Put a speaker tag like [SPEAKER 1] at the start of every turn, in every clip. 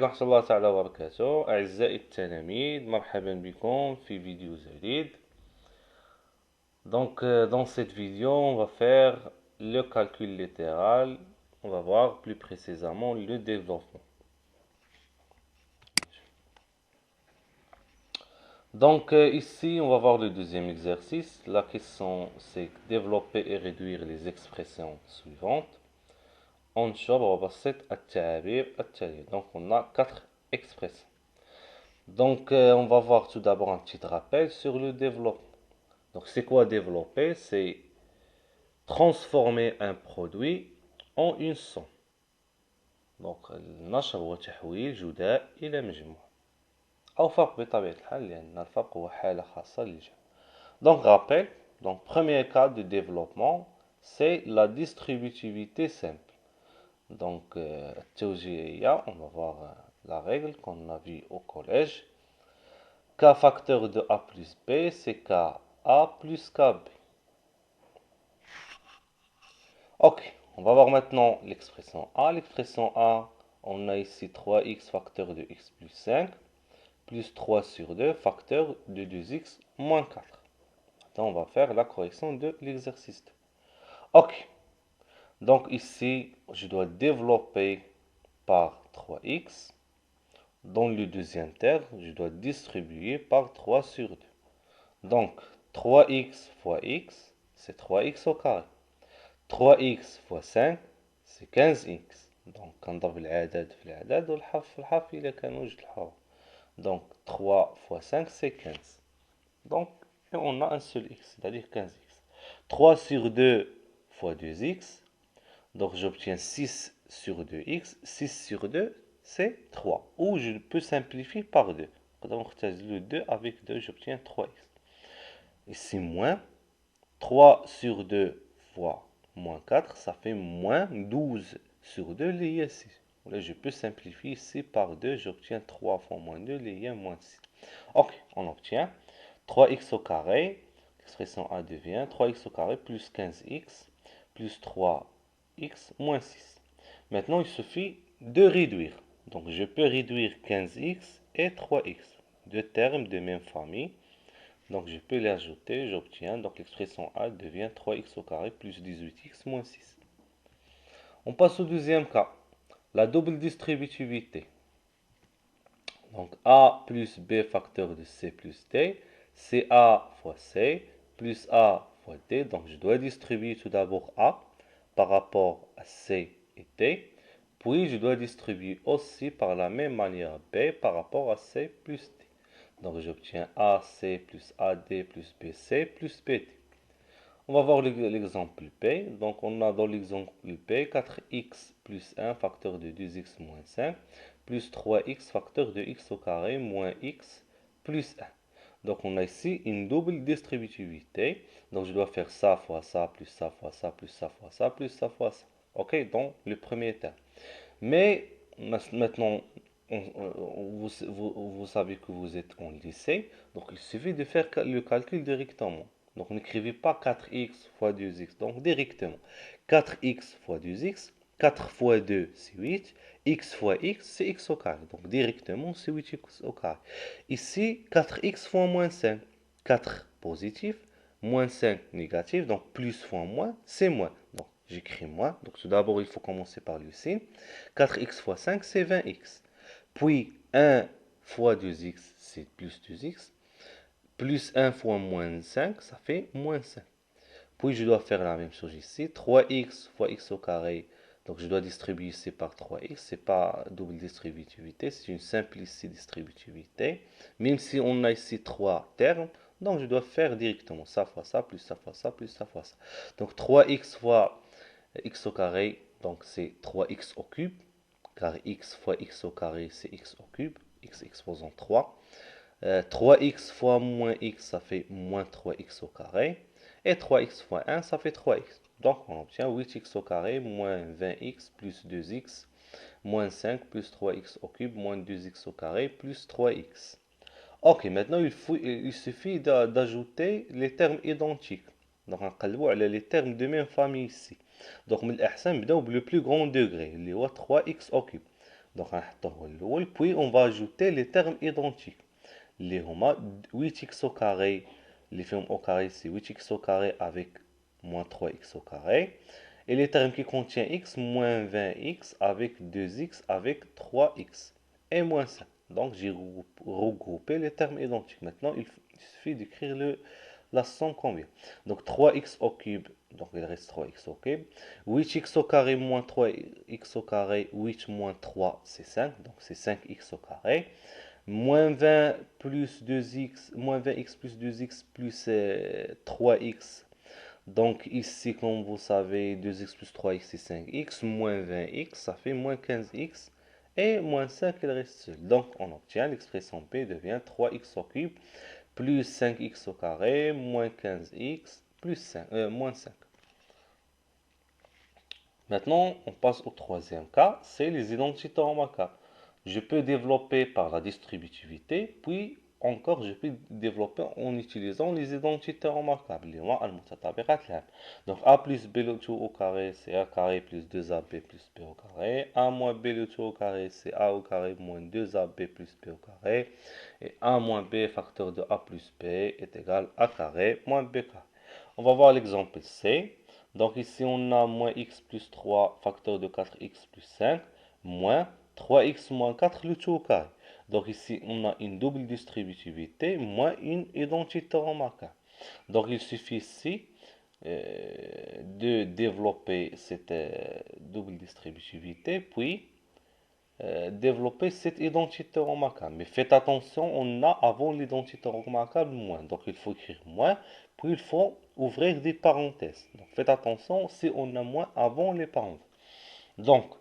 [SPEAKER 1] ورحمة الله تعالى وبركاته. أعزائي التلاميذ، مرحبا بكم في فيديو جديد. Dans cette vidéo, on va faire le calcul littéral. On va voir plus précisément le développement. Ici, on va voir le deuxième exercice. La question, c'est développer et réduire les expressions suivantes. انشر وبسط التعابير التالية. Donc, on a 4 expressions. On va voir tout d'abord un petit rappel sur le développement. Donc, c'est quoi développer? C'est transformer un produit en une somme. Donc, النشر هو تحويل جداء إلى مجموع أو فرق بطبيعة الحال لأن الفرق هو حالة خاصة للجمع. Donc, rappel. Donc, premier cas de développement, c'est la distributivité simple. Donc, التوجيهية, on va voir la règle qu'on a vue au collège. K facteur de A plus B, c'est KA plus KB. Ok, on va voir maintenant l'expression A. L'expression A, on a ici 3x facteur de x plus 5, plus 3 sur 2 facteur de 2x moins 4. Maintenant, on va faire la correction de l'exercice 2. Ok, donc ici, je dois développer par 3x. Dans le deuxième terme, je dois distribuer par 3 sur 2. Donc, 3x fois x, c'est 3x au carré. 3x fois 5 c'est 15x. Donc كنضرب العدد في العدد والحرف في الحرف إلا كانوا جوج الحروف. Donc 3 fois 5 c'est 15. Donc et on a un seul x, c'est-à-dire 15x. 3 sur 2 fois 2x. Donc j'obtiens 6 sur 2x. 6 sur 2 c'est 3. Ou je peux simplifier par 2. Donc le 2 avec 2 j'obtiens 3x. Ici moins 3 sur 2 fois moins 4, ça fait moins 12 sur 2 lié à 6. Là, je peux simplifier ici par 2, j'obtiens 3 fois moins 2 lié à moins 6. Ok, on obtient 3x au carré, l'expression A devient 3x au carré plus 15x plus 3x moins 6. Maintenant, il suffit de réduire. Donc, je peux réduire 15x et 3x, deux termes de même famille. Donc je peux les ajouter, j'obtiens, donc l'expression A devient 3x au carré plus 18x moins 6. On passe au deuxième cas, la double distributivité. Donc A plus B facteur de C plus D, c'est A fois C plus A fois D. Donc je dois distribuer tout d'abord A par rapport à C et D. Puis je dois distribuer aussi par la même manière B par rapport à C plus D. Donc j'obtiens AC plus AD plus BC plus BD. On va voir l'exemple P. Donc on a dans l'exemple P 4x plus 1 facteur de 2x moins 5 plus 3x facteur de x au carré moins x plus 1. Donc on a ici une double distributivité. Donc je dois faire ça fois ça plus ça fois ça plus ça fois ça plus ça fois ça. Ok, donc le premier terme. Mais maintenant, vous savez que vous êtes en lycée, donc il suffit de faire le calcul directement. Donc n'écrivez pas 4x fois 2x, donc directement. 4x fois 2x, 4 fois 2 c'est 8, x fois x c'est x au carré. Donc directement c'est 8x au carré. Ici 4x fois moins 5, 4 positif, moins 5 négatif, donc plus fois moins c'est moins. Donc j'écris moins, donc tout d'abord il faut commencer par le signe. 4x fois 5 c'est 20x. Puis 1 fois 2x c'est plus 2x. Plus 1 fois moins 5 ça fait moins 5. Puis je dois faire la même chose ici. 3x fois x au carré. Donc je dois distribuer ici par 3x. C'est pas double distributivité, c'est une simple ici distributivité. Même si on a ici 3 termes, donc je dois faire directement ça fois ça, plus ça fois ça, plus ça fois ça. Donc 3x fois x au carré, donc c'est 3x au cube. Car x fois x au carré, c'est x au cube. X exposant 3. 3x fois moins x, ça fait moins 3x au carré. Et 3x fois 1, ça fait 3x. Donc on obtient 8x au carré moins 20x plus 2x moins 5 plus 3x au cube moins 2x au carré plus 3x. Ok, maintenant il suffit d'ajouter les termes identiques. Donc نقلبوا على les termes de même famille ici. Donc من الأحسن نبداو le plus grand degré اللي هو 3x au cube. Donc, puis on va ajouter les termes identiques. Les هما 8x au carré, les formes au carré, c'est 8x au carré avec moins 3x au carré. Et les termes qui contiennent x, moins 20x avec 2x avec 3x et moins 5. Donc j'ai regroupé les termes identiques. Maintenant, il suffit d'écrire la somme qu'on vient. Donc 3x au cube, donc il reste 3x au cube. 8x au carré moins 3x au carré, 8 moins 3 c'est 5, donc c'est 5x au carré. Moins 20 plus 2x, moins 20x plus 2x plus 3x. Donc ici, comme vous savez, 2x plus 3x c'est 5x, moins 20x, ça fait moins 15x, et moins 5, il reste seul. Donc on obtient l'expression P devient 3x au cube, plus 5x au carré, moins 15x, plus 5, moins 5. Maintenant, on passe au troisième cas, c'est les identités remarquables. Je peux développer par la distributivité, puis encore je peux développer en utilisant les identités remarquables. Donc a plus b le tout au carré, c'est a carré plus 2ab plus b au carré. A moins b le tout au carré, c'est a au carré moins 2ab plus b au carré. Et a moins b facteur de a plus b est égal à a carré moins b carré. On va voir l'exemple C. Donc ici, on a moins x plus 3 facteur de 4x plus 5, moins 3x moins 4 le tout au carré. Donc ici, on a une double distributivité, moins une identité remarquable. Donc il suffit ici de développer cette double distributivité, puis développer cette identité remarquable. Mais faites attention, on a avant l'identité remarquable moins. Donc il faut écrire moins, puis il faut ouvrir des parenthèses. Donc faites attention si on a moins avant les parenthèses. Donc,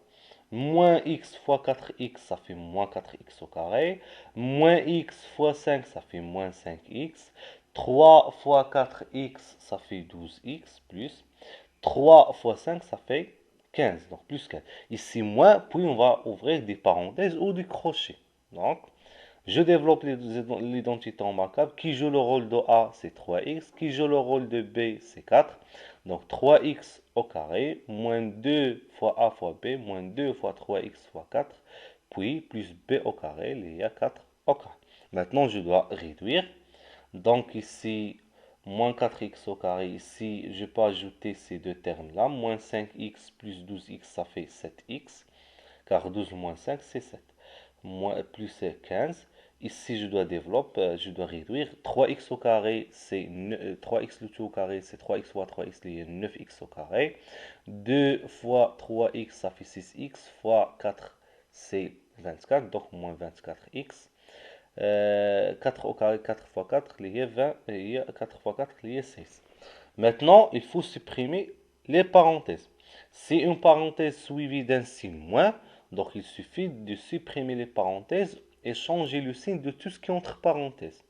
[SPEAKER 1] moins x fois 4x, ça fait moins 4x au carré. Moins x fois 5, ça fait moins 5x. 3 fois 4x, ça fait 12x, plus 3 fois 5, ça fait 15, donc plus 15. Ici, moins, puis on va ouvrir des parenthèses ou des crochets. Donc, je développe l'identité remarquable. Qui joue le rôle de A, c'est 3x. Qui joue le rôle de B, c'est 4. Donc 3x au carré, moins 2 fois A fois B, moins 2 fois 3x fois 4, puis plus B au carré, il y a 4 au carré. Maintenant, je dois réduire. Donc ici, moins 4x au carré, ici, je peux ajouter ces deux termes-là. Moins 5x plus 12x, ça fait 7x, car 12 moins 5, c'est 7. Moins, plus 15. Ici, je dois développer, je dois réduire. 3x au carré, c'est 3x le tout au carré, c'est 3x fois 3x, il y a 9x au carré. 2 fois 3x, ça fait 6x, fois 4, c'est 24, donc moins 24x. 4 au carré, 4 fois 4, il y a 20, il y a 4 fois 4, il y a 16. Maintenant, il faut supprimer les parenthèses. Si une parenthèse suivie d'un signe moins, donc il suffit de supprimer les parenthèses et changer le signe de tout ce qui est entre parenthèses.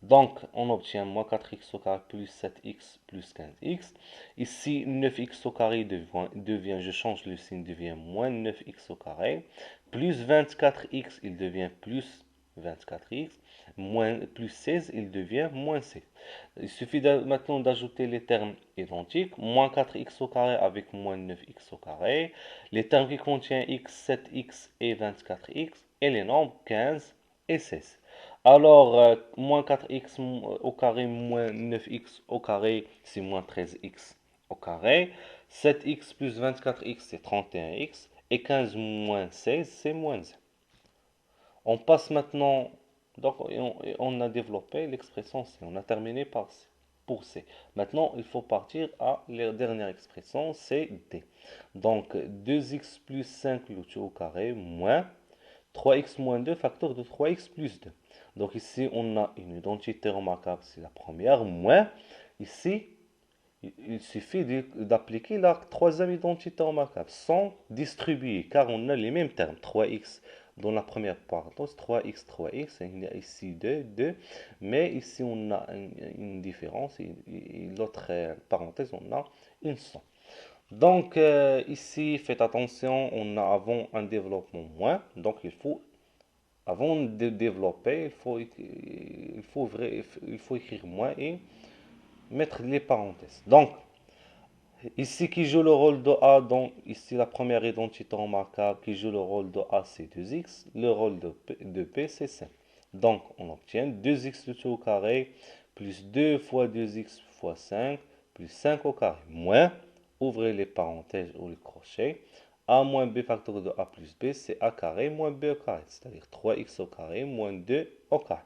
[SPEAKER 1] Donc, on obtient moins 4x au carré plus 7x plus 15x. Ici, 9x au carré devient, je change le signe, devient moins 9x au carré. Plus 24x, il devient plus 24x. Plus 16, il devient moins 16. Il suffit maintenant d'ajouter les termes identiques. Moins 4x au carré avec moins 9x au carré. Les termes qui contiennent x, 7x et 24x. Et les nombres 15 et 16. Alors, moins 4x au carré moins 9x au carré, c'est moins 13x au carré. 7x plus 24x, c'est 31x. Et 15 moins 16, c'est moins 1. On passe maintenant, donc on a développé l'expression C. On a terminé par C, pour C. Maintenant, il faut partir à la dernière expression, c'est D. Donc, 2x plus 5 le tout au carré, moins 3x moins 2 facteur de 3x plus 2. Donc ici, on a une identité remarquable, c'est la première, moins, ici, il suffit d'appliquer la troisième identité remarquable, sans distribuer, car on a les mêmes termes, 3x dans la première parenthèse, 3x, 3x, il y a ici 2, 2, mais ici on a une différence, et l'autre parenthèse, on a une somme. Donc ici, faites attention, on a avant un développement moins, donc avant de développer, il faut écrire moins et mettre les parenthèses. Donc, Ici, qui joue le rôle de A, donc ici la première identité remarquable qui joue le rôle de A, c'est 2x, le rôle de P, c'est 5. Donc, on obtient 2x le tout au carré, plus 2 fois 2x fois 5, plus 5 au carré, moins, ouvrez les parenthèses ou les crochets, A moins B facteur de A plus B, c'est A carré moins B au carré, c'est-à-dire 3x au carré moins 2 au carré.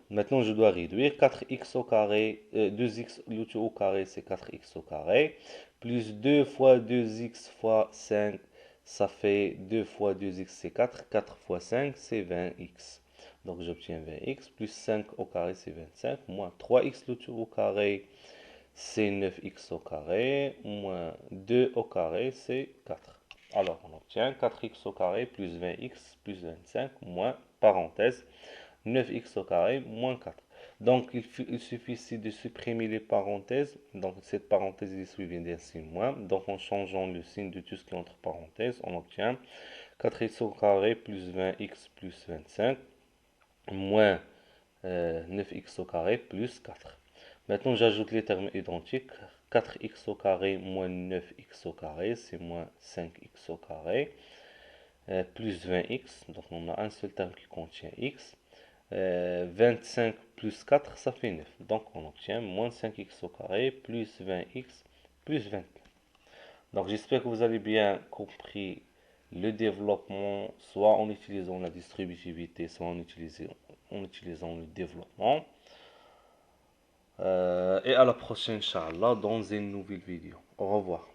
[SPEAKER 1] Maintenant, je dois réduire 4x au carré, 2x le tout au carré, c'est 4x au carré, plus 2 fois 2x fois 5, ça fait 2 fois 2x, c'est 4, 4 fois 5, c'est 20x. Donc, j'obtiens 20x, plus 5 au carré, c'est 25, moins 3x le tout au carré, c'est 9x au carré, moins 2 au carré, c'est 4. Alors, on obtient 4x au carré plus 20x plus 25, moins, parenthèse, 9x au carré moins 4. Donc, il suffit ici de supprimer les parenthèses. Donc, cette parenthèse est suivie d'un signe moins. Donc, en changeant le signe de tout ce qui est entre parenthèses, on obtient 4x au carré plus 20x plus 25 moins 9x au carré plus 4. Maintenant, j'ajoute les termes identiques. 4x au carré moins 9x au carré, c'est moins 5x au carré, plus 20x. Donc, on a un seul terme qui contient x. 25 plus 4, ça fait 9. Donc, on obtient moins 5x au carré plus 20x plus 20. Donc, j'espère que vous avez bien compris le développement, soit en utilisant la distributivité, soit en utilisant le développement. Et à la prochaine, Inch'Allah, dans une nouvelle vidéo. Au revoir.